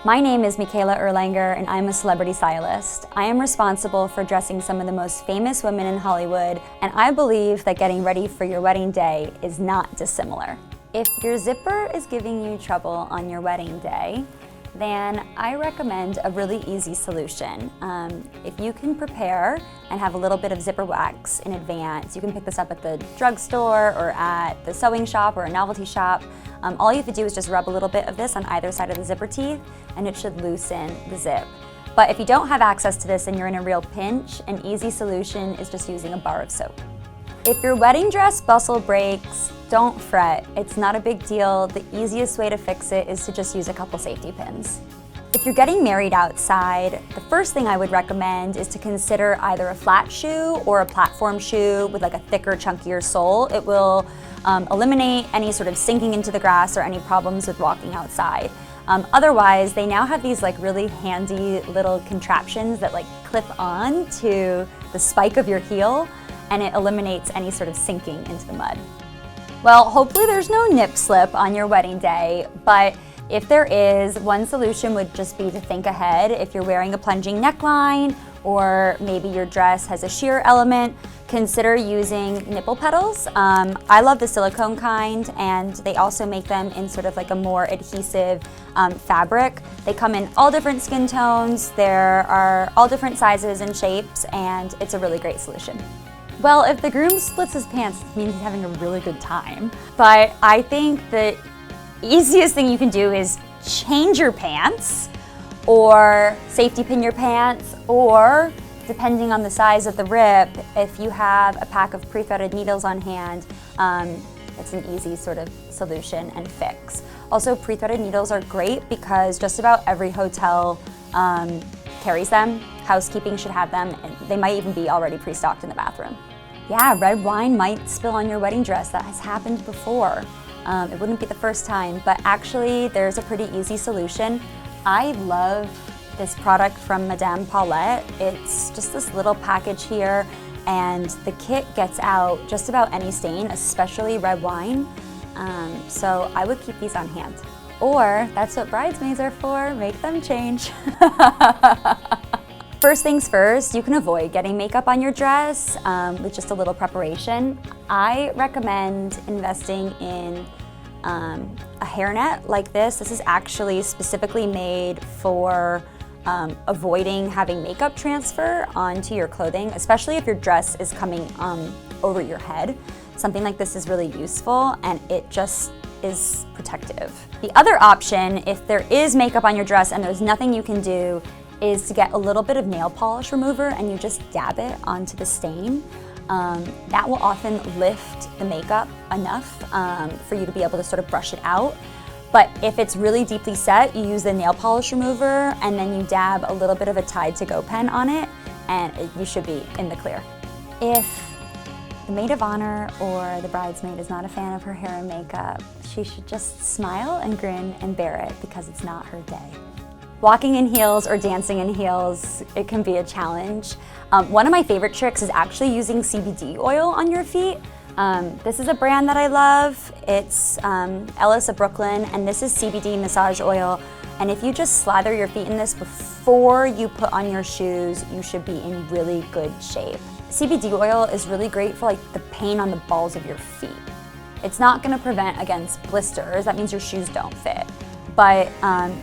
My name is Micaela Erlanger and I'm a celebrity stylist. I am responsible for dressing some of the most famous women in Hollywood, and I believe that getting ready for your wedding day is not dissimilar. If your zipper is giving you trouble on your wedding day, then I recommend a really easy solution. If you can prepare and have a little bit of zipper wax in advance, you can pick this up at the drugstore or at the sewing shop or a novelty shop. All you have to do is just rub a little bit of this on either side of the zipper teeth and it should loosen the zip. But if you don't have access to this and you're in a real pinch, an easy solution is just using a bar of soap. If your wedding dress bustle breaks, don't fret. It's not a big deal. The easiest way to fix it is to just use a couple safety pins. If you're getting married outside, the first thing I would recommend is to consider either a flat shoe or a platform shoe with like a thicker, chunkier sole. It will eliminate any sort of sinking into the grass or any problems with walking outside. Otherwise, they now have these like really handy little contraptions that like clip on to the spike of your heel, and it eliminates any sort of sinking into the mud. Well, hopefully there's no nip slip on your wedding day, but if there is, one solution would just be to think ahead. If you're wearing a plunging neckline or maybe your dress has a sheer element, consider using nipple petals. I love the silicone kind, and they also make them in sort of like a more adhesive fabric. They come in all different skin tones, there are all different sizes and shapes, and it's a really great solution. Well, if the groom splits his pants, it means he's having a really good time. But I think the easiest thing you can do is change your pants, or safety pin your pants, or depending on the size of the rip, if you have a pack of pre-threaded needles on hand, it's an easy sort of solution and fix. Also, pre-threaded needles are great because just about every hotel carries them. Housekeeping should have them, and they might even be already pre-stocked in the bathroom. Yeah, red wine might spill on your wedding dress. That has happened before. It wouldn't be the first time, but actually there's a pretty easy solution. I love this product from Madame Paulette. It's just this little package here, and the kit gets out just about any stain, especially red wine. So I would keep these on hand. Or that's what bridesmaids are for, make them change. First things first, you can avoid getting makeup on your dress with just a little preparation. I recommend investing in a hairnet like this. This is actually specifically made for avoiding having makeup transfer onto your clothing, especially if your dress is coming over your head. Something like this is really useful, and it just is protective. The other option, if there is makeup on your dress and there's nothing you can do, is to get a little bit of nail polish remover and you just dab it onto the stain. That will often lift the makeup enough for you to be able to sort of brush it out. But if it's really deeply set, you use the nail polish remover and then you dab a little bit of a Tide to Go pen on it, and you should be in the clear. If the maid of honor or the bridesmaid is not a fan of her hair and makeup, she should just smile and grin and bear it, because it's not her day. Walking in heels or dancing in heels, it can be a challenge. One of my favorite tricks is actually using CBD oil on your feet. This is a brand that I love. It's Ellis of Brooklyn, and this is CBD massage oil. And if you just slather your feet in this before you put on your shoes, you should be in really good shape. CBD oil is really great for like the pain on the balls of your feet. It's not gonna prevent against blisters. That means your shoes don't fit. But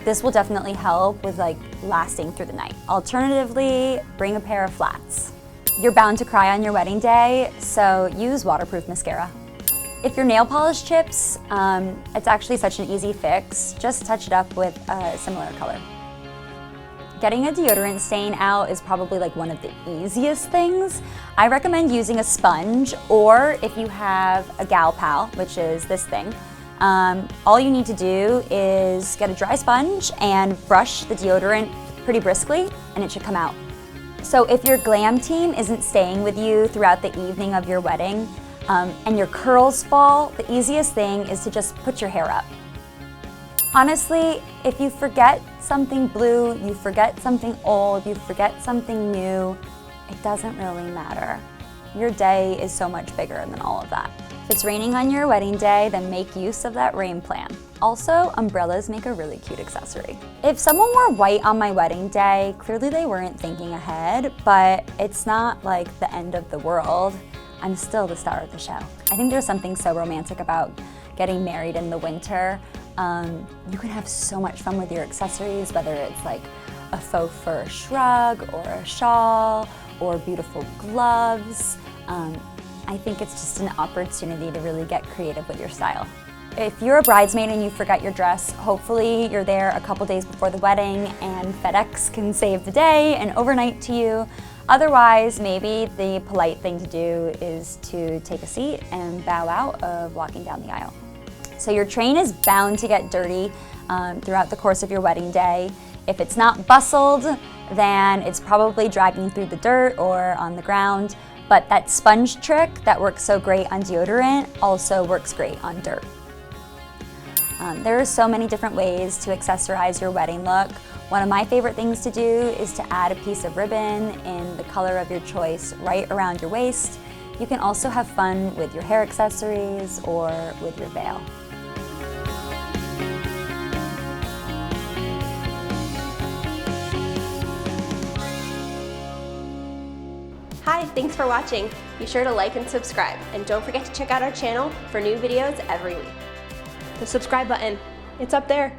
this will definitely help with like lasting through the night. Alternatively, bring a pair of flats. You're bound to cry on your wedding day, so use waterproof mascara. If your nail polish chips, it's actually such an easy fix. Just touch it up with a similar color. Getting a deodorant stain out is probably like one of the easiest things. I recommend using a sponge, or if you have a gal pal, which is this thing, all you need to do is get a dry sponge and brush the deodorant pretty briskly, and it should come out. So if your glam team isn't staying with you throughout the evening of your wedding, and your curls fall, the easiest thing is to just put your hair up. Honestly, if you forget something blue, you forget something old, you forget something new, it doesn't really matter. Your day is so much bigger than all of that. If it's raining on your wedding day, then make use of that rain plan. Also, umbrellas make a really cute accessory. If someone wore white on my wedding day, clearly they weren't thinking ahead, but it's not like the end of the world. I'm still the star of the show. I think there's something so romantic about getting married in the winter. You can have so much fun with your accessories, whether it's like a faux fur shrug or a shawl or beautiful gloves. I think it's just an opportunity to really get creative with your style. If you're a bridesmaid and you forgot your dress, hopefully you're there a couple days before the wedding and FedEx can save the day and overnight to you. Otherwise, maybe the polite thing to do is to take a seat and bow out of walking down the aisle. So your train is bound to get dirty throughout the course of your wedding day. If it's not bustled, then it's probably dragging through the dirt or on the ground. But that sponge trick that works so great on deodorant also works great on dirt. There are so many different ways to accessorize your wedding look. One of my favorite things to do is to add a piece of ribbon in the color of your choice right around your waist. You can also have fun with your hair accessories or with your veil. Hi, thanks for watching. Be sure to like and subscribe, and don't forget to check out our channel for new videos every week. The subscribe button, it's up there.